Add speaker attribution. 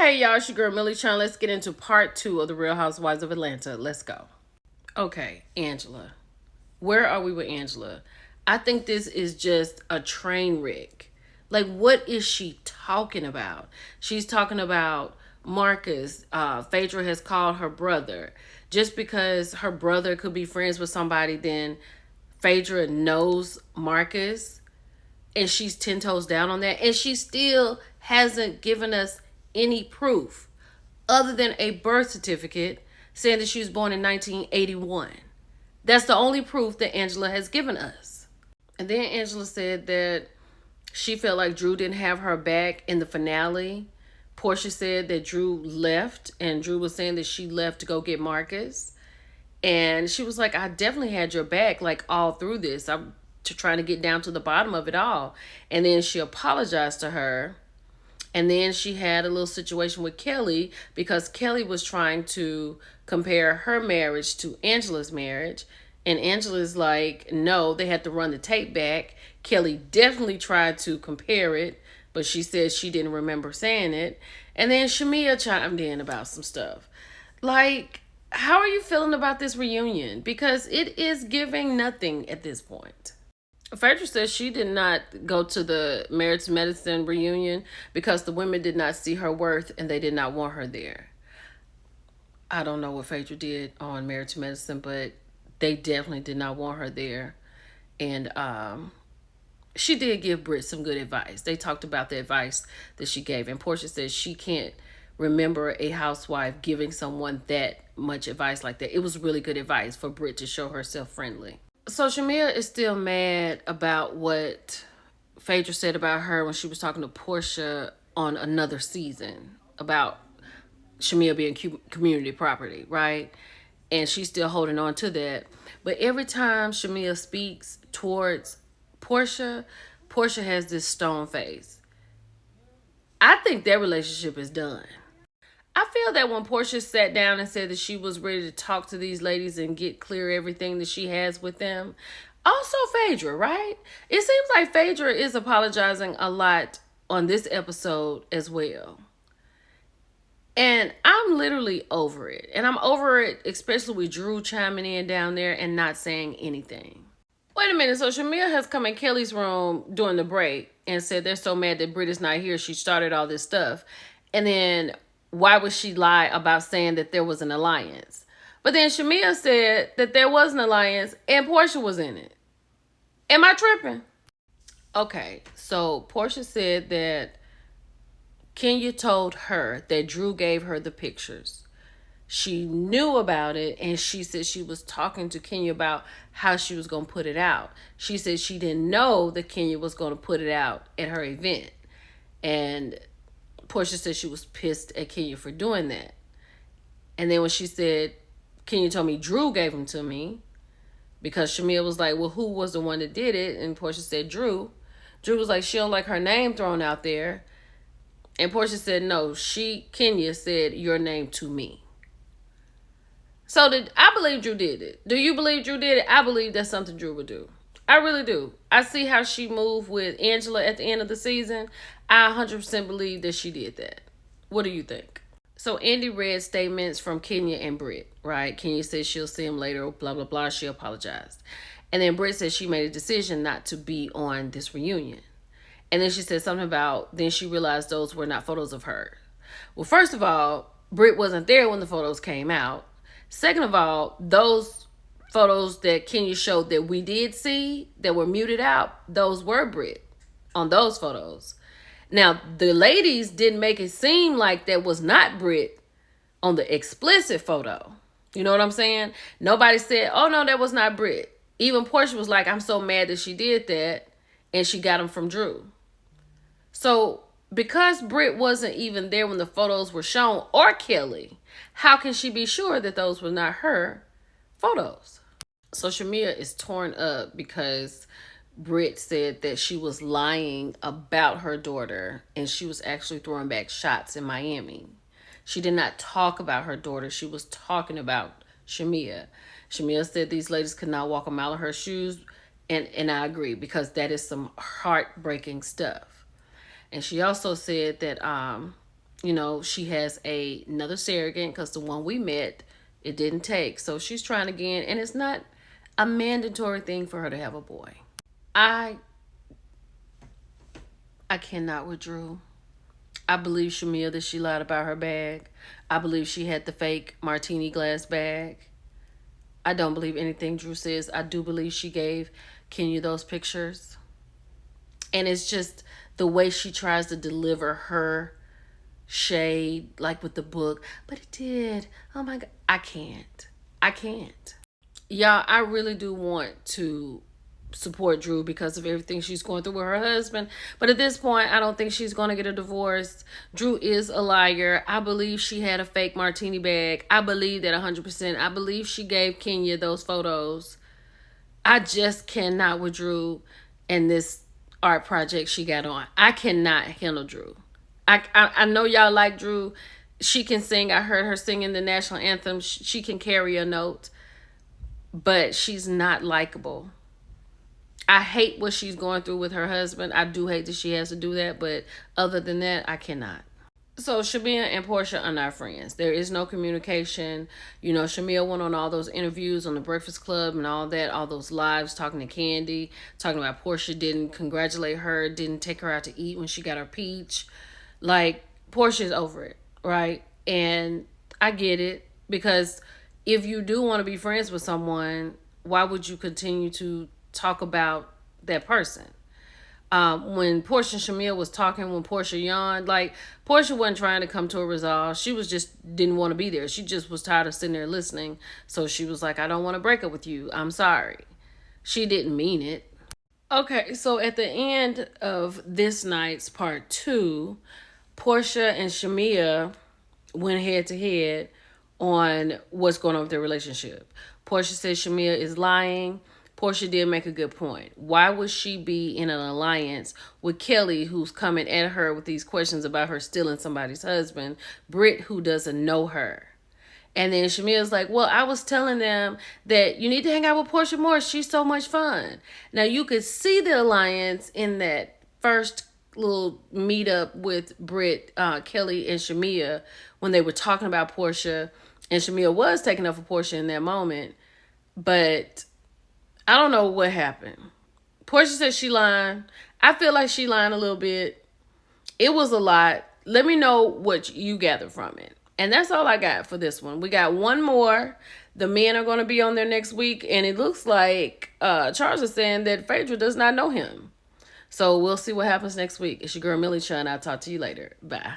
Speaker 1: Hey y'all, it's your girl Millie Chan. Let's get into part 2 of the Real Housewives of Atlanta. Let's go. Okay, Angela. Where are we with Angela? I think this is just a train wreck. Like, what is she talking about? She's talking about Marcus. Phaedra has called her brother. Just because her brother could be friends with somebody, then Phaedra knows Marcus and she's 10 toes down on that. And she still hasn't given us any proof other than a birth certificate saying that she was born in 1981. That's the only proof that Angela has given us. And then Angela said that she felt like Drew didn't have her back in the finale. Portia said that Drew left, and Drew was saying that she left to go get Marcus. And she was like, I definitely had your back, like, all through this. I'm trying to get down to the bottom of it all. And then she apologized to her. And then she had a little situation with Kelly because Kelly was trying to compare her marriage to Angela's marriage. And Angela's like, no, they had to run the tape back. Kelly definitely tried to compare it, but she said she didn't remember saying it. And then Shamea chimed in about some stuff. Like, how are you feeling about this reunion? Because it is giving nothing at this point. Phaedra says she did not go to the Marriage to Medicine reunion because the women did not see her worth and they did not want her there. I don't know what Phaedra did on Marriage to Medicine, but they definitely did not want her there. And she did give Britt some good advice. They talked about the advice that she gave. And Portia says she can't remember a housewife giving someone that much advice like that. It was really good advice for Britt to show herself friendly. So Shamea is still mad about what Phaedra said about her when she was talking to Portia on another season about Shamea being community property, right? And she's still holding on to that. But every time Shamea speaks towards Portia, Portia has this stone face. I think their relationship is done. I feel that when Portia sat down and said that she was ready to talk to these ladies and get clear everything that she has with them, also Phaedra, right? It seems like Phaedra is apologizing a lot on this episode as well. And I'm literally over it. And I'm over it, especially with Drew chiming in down there and not saying anything. Wait a minute. So Shamea has come in Kelly's room during the break and said they're so mad that Britt is not here. She started all this stuff. And then why would she lie about saying that there was an alliance? But then Shamea said that there was an alliance and Portia was in it. Am I tripping? Okay, so Portia said that Kenya told her that Drew gave her the pictures. She knew about it and she said she was talking to Kenya about how she was going to put it out. She said she didn't know that Kenya was going to put it out at her event. And Portia said she was pissed at Kenya for doing that. And then when she said, Kenya told me Drew gave them to me, because Shamea was like, well, who was the one that did it? And Portia said Drew. Drew was like, she don't like her name thrown out there. And Portia said, no, Kenya said your name to me. So I believe Drew did it. Do you believe Drew did it? I believe that's something Drew would do. I really do. I see how she moved with Angela at the end of the season. I 100% believe that she did that. What do you think? So Andy read statements from Kenya and Britt, right? Kenya said she'll see him later, blah, blah, blah. She apologized. And then Britt said she made a decision not to be on this reunion. And then she said something about, then she realized those were not photos of her. Well, first of all, Britt wasn't there when the photos came out. Second of all, those photos that Kenya showed that we did see that were muted out, those were Britt on those photos. Now, the ladies didn't make it seem like that was not Britt on the explicit photo. You know what I'm saying? Nobody said, oh, no, that was not Britt. Even Portia was like, I'm so mad that she did that. And she got them from Drew. So because Britt wasn't even there when the photos were shown, or Kelly, how can she be sure that those were not her photos? So Shamea is torn up because Britt said that she was lying about her daughter and she was actually throwing back shots in Miami. She did not talk about her daughter. She was talking about Shamea. Shamea said these ladies could not walk a mile in her shoes. And I agree, because that is some heartbreaking stuff. And she also said that She has another surrogate because the one we met, it didn't take. So she's trying again, and it's not a mandatory thing for her to have a boy. I cannot with Drew. I believe Shamea that she lied about her bag. I believe she had the fake martini glass bag. I don't believe anything Drew says. I do believe she gave Kenya those pictures. And it's just the way she tries to deliver her shade, like with the book. But it did. Oh my God. I can't. Y'all, I really do want to support Drew because of everything she's going through with her husband. But at this point, I don't think she's going to get a divorce. Drew is a liar. I believe she had a fake martini bag. I believe that 100%. I believe she gave Kenya those photos. I just cannot with Drew and this art project she got on. I cannot handle Drew. I know y'all like Drew. She can sing. I heard her singing the national anthem. She can carry a note. But she's not likable. I hate what she's going through with her husband. I do hate that she has to do that, but other than that, I cannot. So Shamea and Portia are not friends. There is no communication. Shamea went on all those interviews on the Breakfast Club and all that, all those lives talking to Candy, talking about Portia didn't congratulate her, didn't take her out to eat when she got her peach. Like, Portia's over it, right? And I get it, because if you do want to be friends with someone, why would you continue to talk about that person? When Portia and Shamea was talking, when Portia yawned, like, Portia wasn't trying to come to a resolve. She was just didn't want to be there. She just was tired of sitting there listening. So she was like, I don't want to break up with you. I'm sorry. She didn't mean it. Okay, so at the end of this night's part 2, Portia and Shamea went head to head on what's going on with their relationship. Portia says Shamea is lying. Portia did make a good point. Why would she be in an alliance with Kelly, who's coming at her with these questions about her stealing somebody's husband, Britt, who doesn't know her? And then Shamea's like, well, I was telling them that you need to hang out with Portia more. She's so much fun. Now, you could see the alliance in that first little meetup with Britt, Kelly, and Shamea when they were talking about Portia. And Shamea was taking up for Portia in that moment. But I don't know what happened. Portia said she lying. I feel like she lying a little bit. It was a lot. Let me know what you gather from it. And that's all I got for this one. We got one more. The men are going to be on there next week. And it looks like Charles is saying that Phaedra does not know him. So we'll see what happens next week. It's your girl, Millie Chun. I'll talk to you later. Bye.